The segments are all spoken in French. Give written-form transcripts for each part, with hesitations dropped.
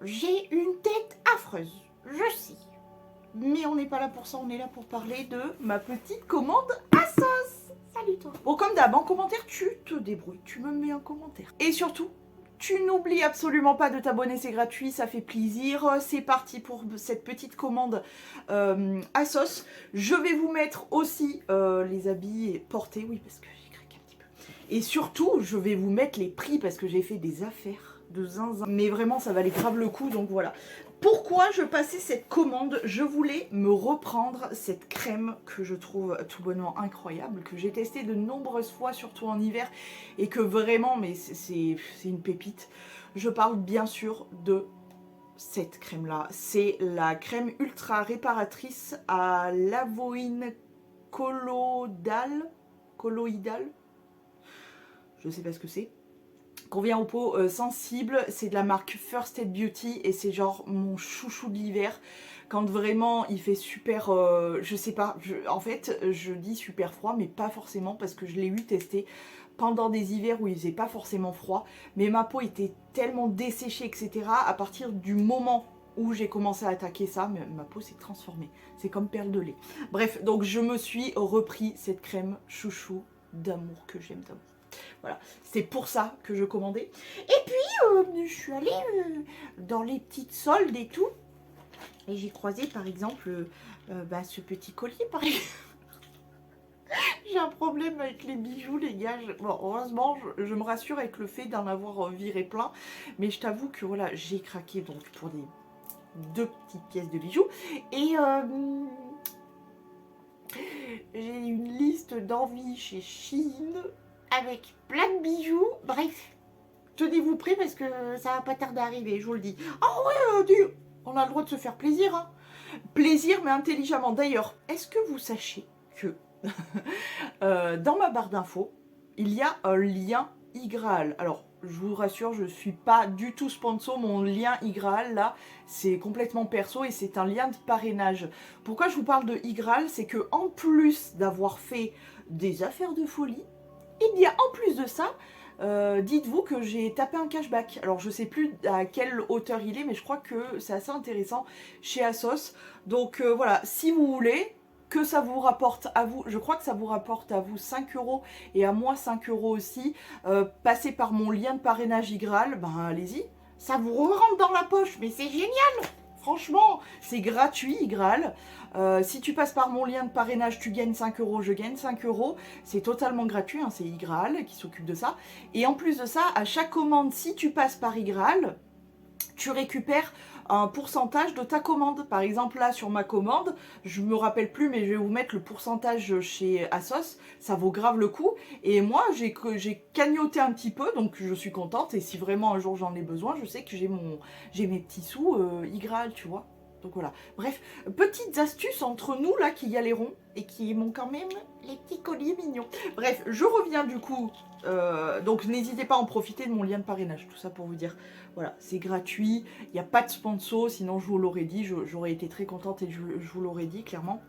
j'ai une tête affreuse, je sais. Mais on n'est pas là pour ça, on est là pour parler de ma petite commande ASOS. Salut toi. Bon, comme d'hab, en commentaire, tu te débrouilles, tu me mets un commentaire. Et surtout, tu n'oublies absolument pas de t'abonner, c'est gratuit, ça fait plaisir. C'est parti pour cette petite commande ASOS. Je vais vous mettre aussi les habits portés, oui, parce que j'ai craqué un petit peu. Et surtout, je vais vous mettre les prix parce que j'ai fait des affaires de zinzin. Mais vraiment, ça valait grave le coup, donc voilà. Pourquoi je passais cette commande? Je voulais me reprendre cette crème que je trouve tout bonnement incroyable, que j'ai testée de nombreuses fois, surtout en hiver, et que vraiment, mais c'est une pépite. Je parle bien sûr de cette crème-là. C'est la crème ultra réparatrice à l'avoine colloïdale. Je sais pas ce que c'est. Convient aux peaux sensibles, c'est de la marque First Aid Beauty et c'est genre mon chouchou de l'hiver quand vraiment il fait super, je sais pas, en fait je dis super froid mais pas forcément parce que je l'ai eu testé pendant des hivers où il faisait pas forcément froid mais ma peau était tellement desséchée etc. À partir du moment où j'ai commencé à attaquer ça, ma peau s'est transformée, c'est comme perle de lait. Bref, donc je me suis repris cette crème chouchou d'amour que j'aime d'amour. Voilà, c'est pour ça que je commandais. Et puis, je suis allée dans les petites soldes et tout. Et j'ai croisé, par exemple, ce petit collier, par exemple. J'ai un problème avec les bijoux, les gars. Bon, heureusement, je me rassure avec le fait d'en avoir viré plein. Mais je t'avoue que, voilà, j'ai craqué donc pour des 2 petites pièces de bijoux. Et j'ai une liste d'envie chez Shein avec plein de bijoux. Bref, tenez-vous prêts parce que ça va pas tarder à arriver, je vous le dis. Ah ouais, on a le droit de se faire plaisir, hein. Plaisir, mais intelligemment. D'ailleurs, est-ce que vous sachez que dans ma barre d'infos, il y a un lien iGraal. Alors, je vous rassure, je suis pas du tout sponsor. Mon lien iGraal, là, c'est complètement perso et c'est un lien de parrainage. Pourquoi je vous parle de iGraal? C'est que en plus d'avoir fait des affaires de folie, eh bien, en plus de ça, dites-vous que j'ai tapé un cashback. Alors je sais plus à quelle hauteur il est, mais je crois que c'est assez intéressant chez ASOS. Donc voilà, si vous voulez que ça vous rapporte à vous, je crois que ça vous rapporte à vous 5 € et à moi 5 € aussi, passez par mon lien de parrainage iGraal, ben allez-y. Ça vous rentre dans la poche, mais c'est génial! Franchement, c'est gratuit, iGraal. Si tu passes par mon lien de parrainage, tu gagnes 5 €, je gagne 5 €. C'est totalement gratuit, hein, c'est iGraal qui s'occupe de ça. Et en plus de ça, à chaque commande, si tu passes par iGraal, tu récupères un pourcentage de ta commande. Par exemple, là, sur ma commande, je me rappelle plus, mais je vais vous mettre le pourcentage chez ASOS. Ça vaut grave le coup. Et moi, j'ai cagnoté un petit peu, donc je suis contente. Et si vraiment un jour j'en ai besoin, je sais que j'ai mes petits sous iGraal, tu vois. Donc voilà. Bref, petites astuces entre nous, là, qui galérons et qui m'ont quand même les petits colliers mignons. Bref, je reviens du coup. Donc n'hésitez pas à en profiter de mon lien de parrainage. Tout ça pour vous dire, voilà, c'est gratuit. Il n'y a pas de sponsor, sinon je vous l'aurais dit. J'aurais été très contente et je vous l'aurais dit, clairement.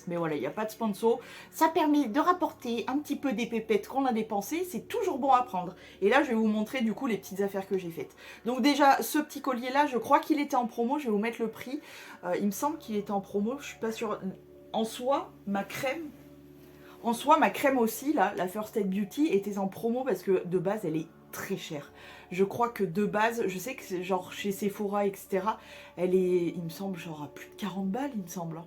Mais voilà, il n'y a pas de sponsor. Ça permet de rapporter un petit peu des pépettes qu'on a dépensées. C'est toujours bon à prendre. Et là, je vais vous montrer du coup les petites affaires que j'ai faites. Donc déjà, ce petit collier-là, je crois qu'il était en promo. Je vais vous mettre le prix. Il me semble qu'il était en promo. Je suis pas sûre. En soi, ma crème aussi, là, la First Aid Beauty, était en promo parce que de base, elle est très chère. Je crois que de base, je sais que c'est genre chez Sephora, etc., elle est, il me semble, genre à plus de 40 balles, il me semble.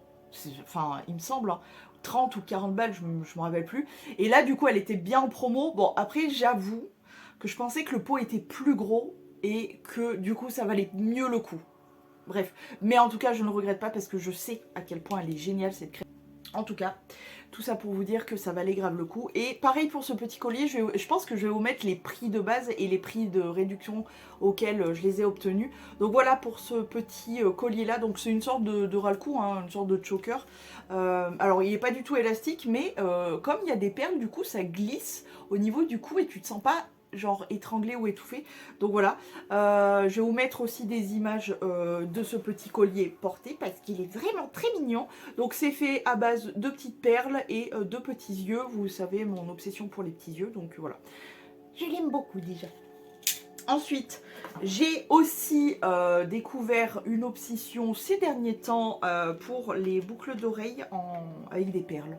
Enfin, il me semble, hein. 30 ou 40 balles, je me rappelle plus. Et là, du coup, elle était bien en promo. Bon, après, j'avoue que je pensais que le pot était plus gros et que du coup, ça valait mieux le coup. Bref, mais en tout cas, je ne regrette pas parce que je sais à quel point elle est géniale, cette crème. En tout cas, tout ça pour vous dire que ça valait grave le coup. Et pareil pour ce petit collier, je pense que je vais vous mettre les prix de base et les prix de réduction auxquels je les ai obtenus. Donc voilà pour ce petit collier là. Donc c'est une sorte de ras-le-cou, hein, une sorte de choker. Alors il n'est pas du tout élastique, mais comme il y a des perles, du coup ça glisse au niveau du cou et tu te sens pas genre étranglé ou étouffé. Donc voilà, je vais vous mettre aussi des images de ce petit collier porté parce qu'il est vraiment très mignon. Donc c'est fait à base de petites perles et de petits yeux. Vous savez mon obsession pour les petits yeux, donc voilà. Je l'aime beaucoup déjà. Ensuite, j'ai aussi découvert une obsession ces derniers temps pour les boucles d'oreilles avec des perles.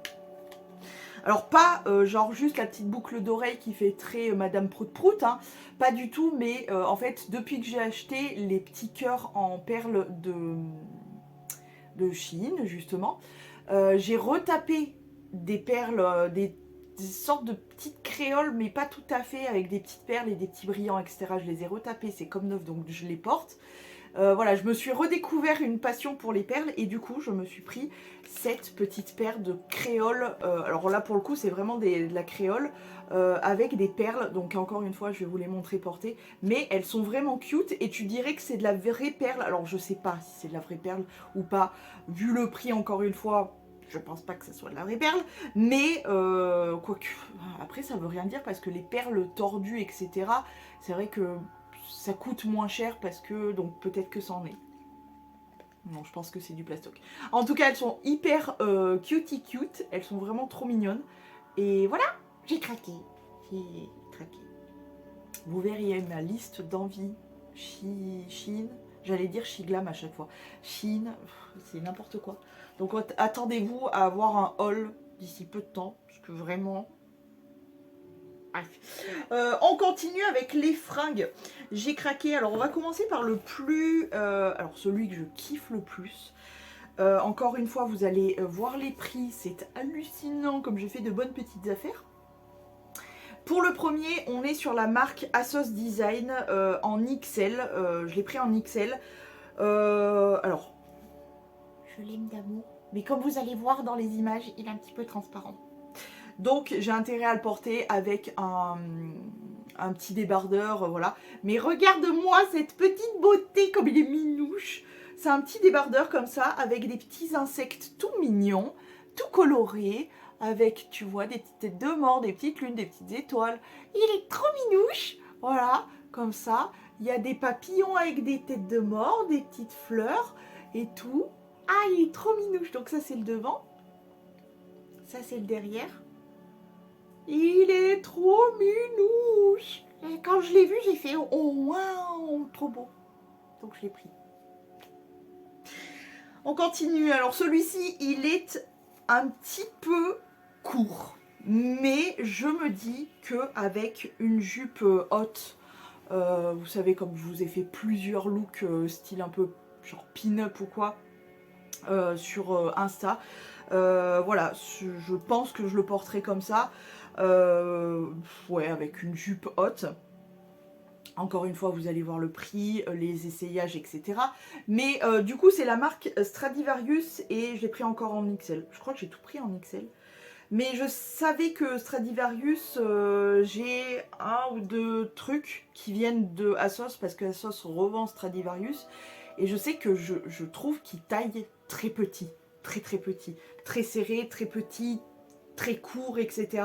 Alors pas genre juste la petite boucle d'oreille qui fait très Madame Prout Prout, hein, pas du tout, mais en fait depuis que j'ai acheté les petits cœurs en perles de Chine justement, j'ai retapé des perles, des sortes de petites créoles, mais pas tout à fait, avec des petites perles et des petits brillants, etc. Je les ai retapées, c'est comme neuf, donc je les porte. Voilà, je me suis redécouvert une passion pour les perles et du coup, je me suis pris cette petite paire de créoles. Alors là, pour le coup, c'est vraiment de la créole avec des perles. Donc encore une fois, je vais vous les montrer portées. Mais elles sont vraiment cute et tu dirais que c'est de la vraie perle. Alors je sais pas si c'est de la vraie perle ou pas. Vu le prix, encore une fois, je pense pas que ce soit de la vraie perle, mais quoique, après ça veut rien dire parce que les perles tordues, etc., c'est vrai que ça coûte moins cher parce que, donc peut-être que ça en est. Non, je pense que c'est du plastoc. En tout cas, elles sont hyper cutie cute, elles sont vraiment trop mignonnes. Et voilà, j'ai craqué. J'ai craqué. Vous verriez ma liste d'envie Chine. J'allais dire Shiglam à chaque fois. Chine, c'est n'importe quoi. Donc attendez-vous à avoir un haul d'ici peu de temps. Parce que vraiment... on continue avec les fringues. J'ai craqué. Alors on va commencer par le plus... alors celui que je kiffe le plus. Encore une fois, vous allez voir les prix. C'est hallucinant comme j'ai fait de bonnes petites affaires. Pour le premier, on est sur la marque Asos Design en XL. Je l'ai pris en XL. Alors, je l'aime d'amour. Mais comme vous allez voir dans les images, il est un petit peu transparent. Donc, j'ai intérêt à le porter avec un petit débardeur, voilà. Mais regarde-moi cette petite beauté, comme il est minouche. C'est un petit débardeur comme ça, avec des petits insectes tout mignons, tout colorés. Avec, tu vois, des petites têtes de mort, des petites lunes, des petites étoiles. Il est trop minouche. Voilà, comme ça. Il y a des papillons avec des têtes de mort, des petites fleurs et tout. Ah, il est trop minouche. Donc ça, c'est le devant. Ça, c'est le derrière. Il est trop minouche. Et quand je l'ai vu, j'ai fait « Oh, waouh, trop beau !» Donc je l'ai pris. On continue. Alors celui-ci, il est un petit peu court, mais je me dis qu'avec une jupe haute, vous savez, comme je vous ai fait plusieurs looks style un peu genre pin-up ou quoi sur Insta, voilà, je pense que je le porterai comme ça, ouais, avec une jupe haute. Encore une fois, vous allez voir le prix, les essayages, etc. Mais du coup, c'est la marque Stradivarius et je l'ai pris encore en XL. Je crois que j'ai tout pris en XL. Mais je savais que Stradivarius, j'ai un ou deux trucs qui viennent de Asos parce que Asos revend Stradivarius. Et je sais que je trouve qu'il taille très petit, très petit, très serré, très petit, très court, etc.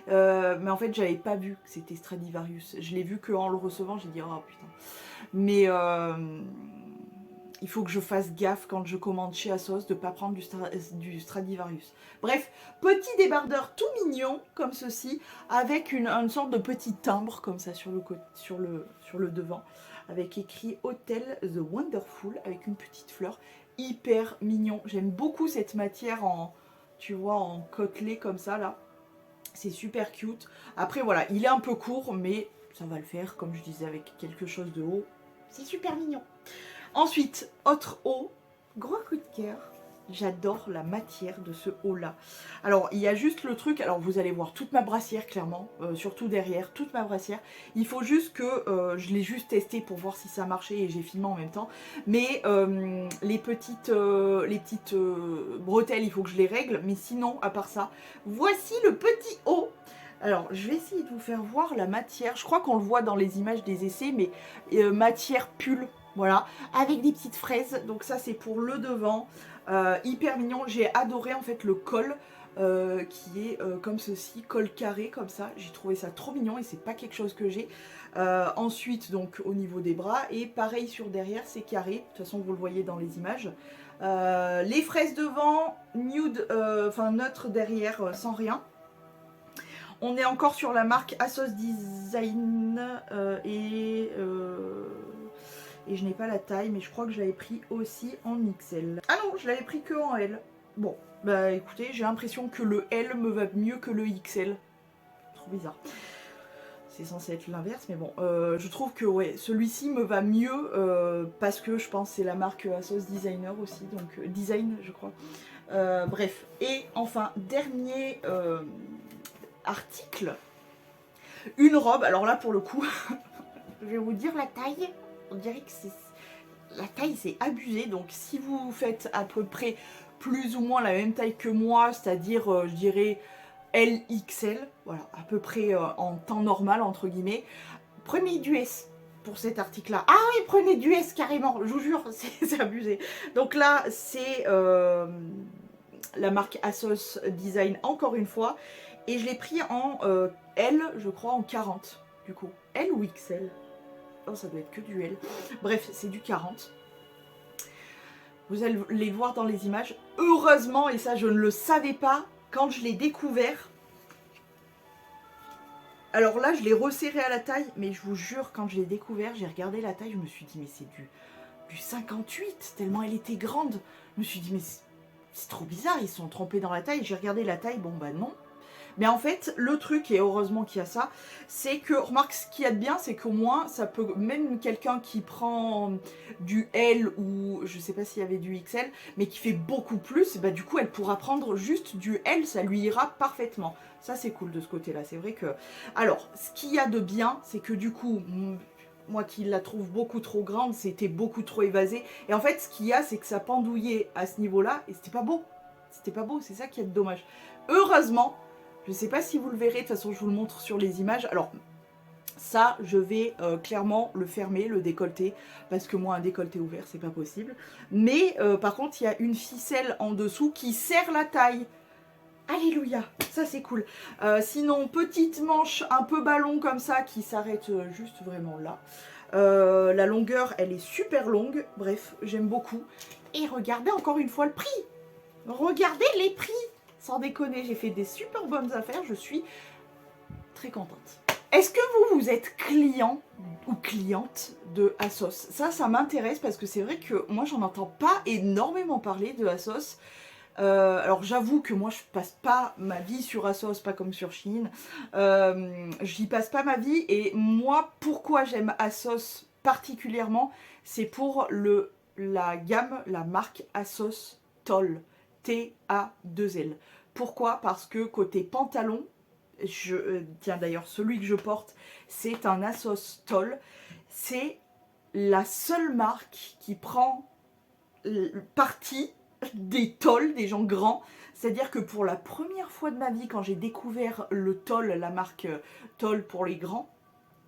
Mais en fait, j'avais pas vu que c'était Stradivarius. Je l'ai vu qu'en le recevant, j'ai dit oh putain. Mais il faut que je fasse gaffe quand je commande chez Asos de ne pas prendre du Stradivarius. Bref, petit débardeur tout mignon comme ceci, avec une sorte de petit timbre comme ça sur le devant, avec écrit Hotel The Wonderful, avec une petite fleur, hyper mignon. J'aime beaucoup cette matière en, tu vois, en côtelé comme ça là. C'est super cute. Après voilà, il est un peu court, mais ça va le faire, comme je disais, avec quelque chose de haut. C'est super mignon. Ensuite, autre haut, gros coup de cœur. J'adore la matière de ce haut-là. Alors, il y a juste le truc, alors vous allez voir toute ma brassière, clairement, surtout derrière, toute ma brassière. Il faut juste que, je l'ai juste testé pour voir si ça marchait et j'ai filmé en même temps. Mais les petites bretelles, il faut que je les règle. Mais sinon, à part ça, voici le petit haut. Alors, je vais essayer de vous faire voir la matière. Je crois qu'on le voit dans les images des essais, mais matière pull. Voilà, avec des petites fraises, donc ça c'est pour le devant, hyper mignon. J'ai adoré en fait le col qui est comme ceci, col carré comme ça, j'ai trouvé ça trop mignon et c'est pas quelque chose que j'ai. Ensuite donc au niveau des bras et pareil sur derrière, c'est carré, de toute façon vous le voyez dans les images. Les fraises devant, nude, enfin neutre derrière, sans rien. On est encore sur la marque Asos Design et je n'ai pas la taille, mais je crois que je l'avais pris aussi en XL. Ah non, je l'avais pris que en L. Bon, bah écoutez, j'ai l'impression que le L me va mieux que le XL. Trop bizarre. C'est censé être l'inverse, mais bon. Je trouve que ouais, celui-ci me va mieux parce que je pense que c'est la marque Asos Designer aussi, donc Design, je crois. Bref. Et enfin, dernier article. Une robe, alors là pour le coup, Je vais vous dire la taille. On dirait que c'est... La taille, c'est abusé. Donc, si vous faites à peu près plus ou moins la même taille que moi, c'est-à-dire, je dirais, LXL, voilà, à peu près en temps normal, entre guillemets, prenez du S pour cet article-là. Ah oui, prenez du S carrément, je vous jure, c'est abusé. Donc là, c'est la marque Asos Design, encore une fois. Et je l'ai pris en L, je crois, en 40, du coup. L ou XL? Oh, ça doit être que du L. Bref, c'est du 40. Vous allez les voir dans les images. Heureusement, et ça je ne le savais pas, quand je l'ai découvert. Alors là, je l'ai resserré à la taille, mais je vous jure, quand je l'ai découvert, j'ai regardé la taille, je me suis dit, mais c'est du 58, tellement elle était grande. Je me suis dit, mais c'est trop bizarre, ils se sont trompés dans la taille. J'ai regardé la taille, bon bah non. Mais en fait, le truc, et heureusement qu'il y a ça, c'est que, remarque, ce qu'il y a de bien, c'est qu'au moins, ça peut, même quelqu'un qui prend du L ou je sais pas s'il y avait du XL, mais qui fait beaucoup plus, bah du coup, elle pourra prendre juste du L, ça lui ira parfaitement. Ça, c'est cool de ce côté-là, c'est vrai que... Alors, ce qu'il y a de bien, c'est que du coup... Moi qui la trouve beaucoup trop grande, c'était beaucoup trop évasé. Et en fait, ce qu'il y a, c'est que ça pendouillait à ce niveau-là, et c'était pas beau. C'était pas beau, c'est ça qui est dommage. Heureusement, je sais pas si vous le verrez, de toute façon je vous le montre sur les images. Alors ça, je vais clairement le fermer, le décolleter, parce que moi un décolleté ouvert c'est pas possible. Mais par contre il y a une ficelle en dessous qui serre la taille. Alléluia, ça c'est cool. Sinon, petite manche un peu ballon comme ça qui s'arrête juste vraiment là. La longueur elle est super longue, bref j'aime beaucoup. Et regardez encore une fois le prix. Regardez les prix. Sans déconner, j'ai fait des super bonnes affaires, je suis très contente. Est-ce que vous êtes client ou cliente de Asos? Ça m'intéresse parce que c'est vrai que moi j'en entends pas énormément parler de Asos. Alors j'avoue que moi je passe pas ma vie sur Asos, pas comme sur Shein. J'y passe pas ma vie et moi pourquoi j'aime Asos particulièrement, c'est pour la gamme, la marque Asos Toll. T-A-2-L. Pourquoi? Parce que côté pantalon, tiens d'ailleurs celui que je porte, c'est un Asos Toll. C'est la seule marque qui prend parti des tolls, des gens grands. C'est-à-dire que pour la première fois de ma vie, quand j'ai découvert le Toll, la marque Toll pour les grands,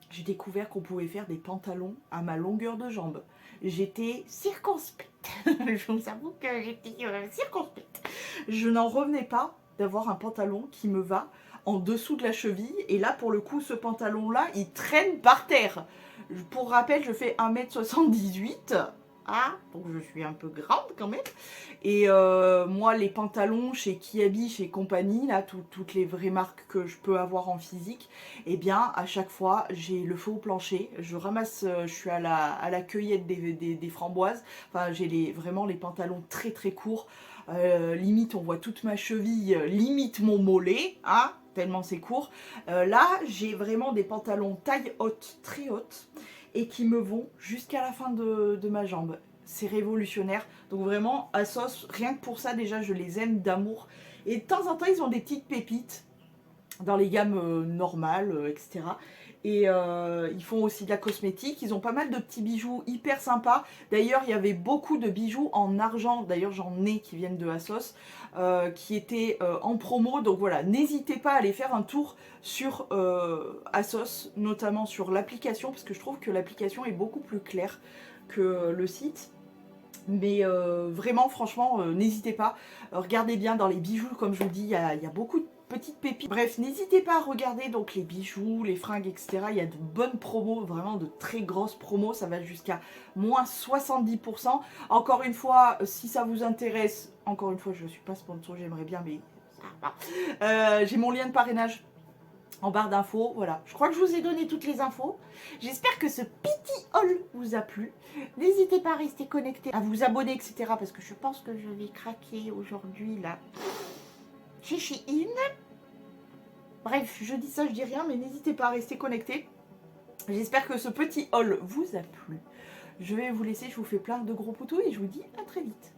j'ai découvert qu'on pouvait faire des pantalons à ma longueur de jambe. J'étais circonspecte. Je vous avoue que j'étais circonspecte. Je n'en revenais pas d'avoir un pantalon qui me va en dessous de la cheville. Et là, pour le coup, ce pantalon-là, il traîne par terre. Pour rappel, je fais 1m78. Ah, donc je suis un peu grande quand même. Et moi, les pantalons chez Kiabi, chez compagnie, là, toutes les vraies marques que je peux avoir en physique, eh bien, à chaque fois, j'ai le feu au plancher. Je ramasse, je suis à la cueillette des framboises. Enfin, j'ai vraiment les pantalons très très courts. Limite, on voit toute ma cheville, limite mon mollet, hein, tellement c'est court. Là, j'ai vraiment des pantalons taille haute, très haute, et qui me vont jusqu'à la fin de ma jambe. C'est révolutionnaire. Donc vraiment, Asos, rien que pour ça, déjà, je les aime d'amour. Et de temps en temps, ils ont des petites pépites dans les gammes normales, etc. Et ils font aussi de la cosmétique. Ils ont pas mal de petits bijoux hyper sympas. D'ailleurs, il y avait beaucoup de bijoux en argent. D'ailleurs, j'en ai qui viennent de Asos, qui étaient en promo. Donc voilà, n'hésitez pas à aller faire un tour sur Asos, notamment sur l'application, parce que je trouve que l'application est beaucoup plus claire que le site. Mais vraiment, franchement, n'hésitez pas. Regardez bien dans les bijoux, comme je vous le dis, il y a beaucoup de petites pépites. Bref, n'hésitez pas à regarder donc les bijoux, les fringues, etc. Il y a de bonnes promos, vraiment de très grosses promos. Ça va jusqu'à moins 70%. Encore une fois, si ça vous intéresse, encore une fois, je ne suis pas sponsor, j'aimerais bien, mais j'ai mon lien de parrainage en barre d'infos. Voilà, je crois que je vous ai donné toutes les infos. J'espère que ce petit haul vous a plu. N'hésitez pas à rester connecté, à vous abonner, etc. Parce que je pense que je vais craquer aujourd'hui là chez Shein. Bref, je dis ça, je dis rien, mais n'hésitez pas à rester connecté. J'espère que ce petit haul vous a plu. Je vais vous laisser, je vous fais plein de gros poutous et je vous dis à très vite.